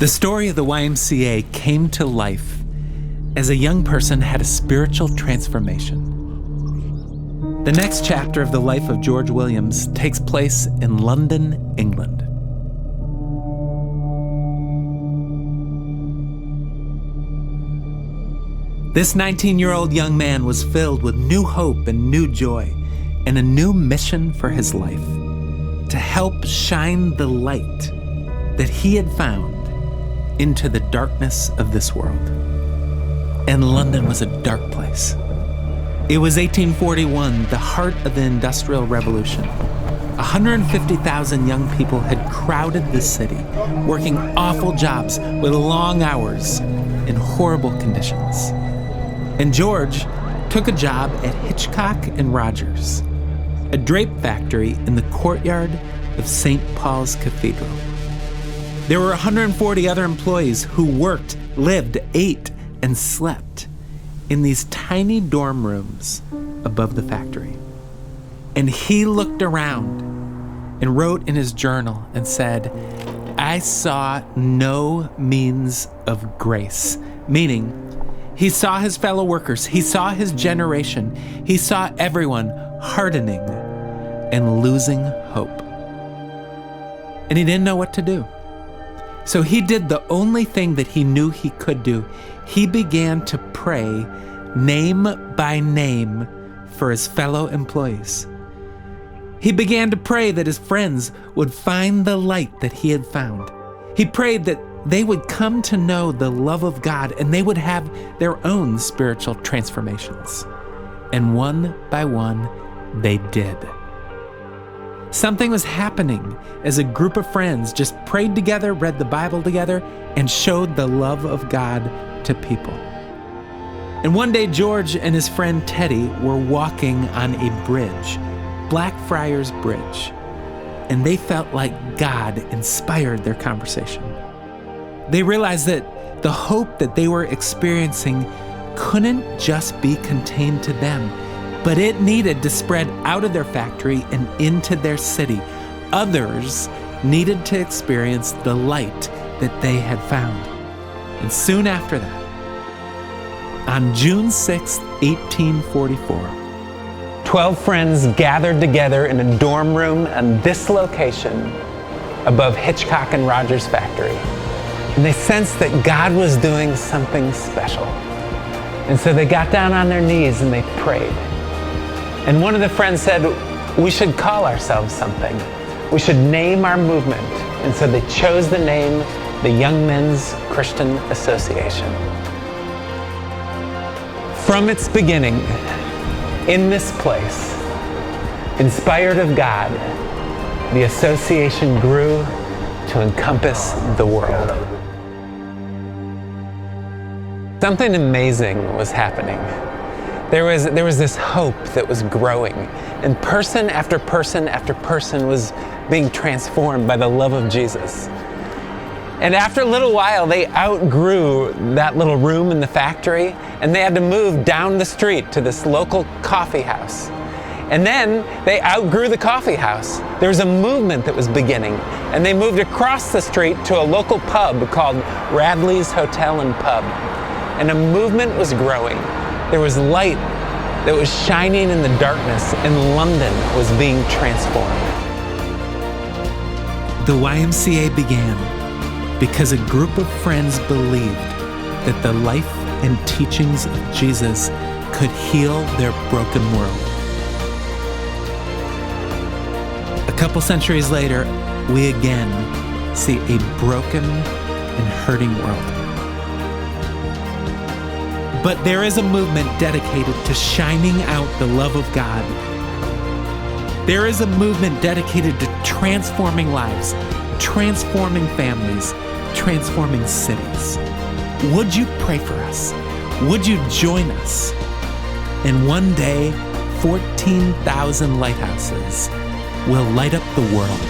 The story of the YMCA came to life as a young person had a spiritual transformation. The next chapter of the life of George Williams takes place in London, England. This 19-year-old young man was filled with new hope and new joy and a new mission for his life: to help shine the light that he had found into the darkness of this world. And London was a dark place. It was 1841, the heart of the Industrial Revolution. 150,000 young people had crowded the city, working awful jobs with long hours in horrible conditions. And George took a job at Hitchcock and Rogers, a drape factory in the courtyard of St. Paul's Cathedral. There were 140 other employees who worked, lived, ate, and slept in these tiny dorm rooms above the factory. And he looked around and wrote in his journal and said, "I saw no means of grace," meaning he saw his fellow workers, he saw his generation, he saw everyone hardening and losing hope. And he didn't know what to do. So he did the only thing that he knew he could do. He began to pray name by name for his fellow employees. He began to pray that his friends would find the light that he had found. He prayed that they would come to know the love of God and they would have their own spiritual transformations. And one by one, they did. Something was happening as a group of friends just prayed together, read the Bible together, and showed the love of God to people. And one day, George and his friend Teddy were walking on a bridge, Blackfriars Bridge, and they felt like God inspired their conversation. They realized that the hope that they were experiencing couldn't just be contained to them, but it needed to spread out of their factory and into their city. Others needed to experience the light that they had found. And soon after that, on June 6, 1844, 12 friends gathered together in a dorm room on this location above Hitchcock and Rogers factory. And they sensed that God was doing something special. And so they got down on their knees and they prayed. And one of the friends said, "We should call ourselves something. We should name our movement." And so they chose the name, the Young Men's Christian Association. From its beginning, in this place, inspired of God, the association grew to encompass the world. Something amazing was happening. There was this hope that was growing, and person after person after person was being transformed by the love of Jesus. And after a little while, they outgrew that little room in the factory, and they had to move down the street to this local coffee house. And then they outgrew the coffee house. There was a movement that was beginning, and they moved across the street to a local pub called Radley's Hotel and Pub. And a movement was growing. There was light that was shining in the darkness, and London was being transformed. The YMCA began because a group of friends believed that the life and teachings of Jesus could heal their broken world. A couple centuries later, we again see a broken and hurting world. But there is a movement dedicated to shining out the love of God. There is a movement dedicated to transforming lives, transforming families, transforming cities. Would you pray for us? Would you join us? And one day, 14,000 lighthouses will light up the world.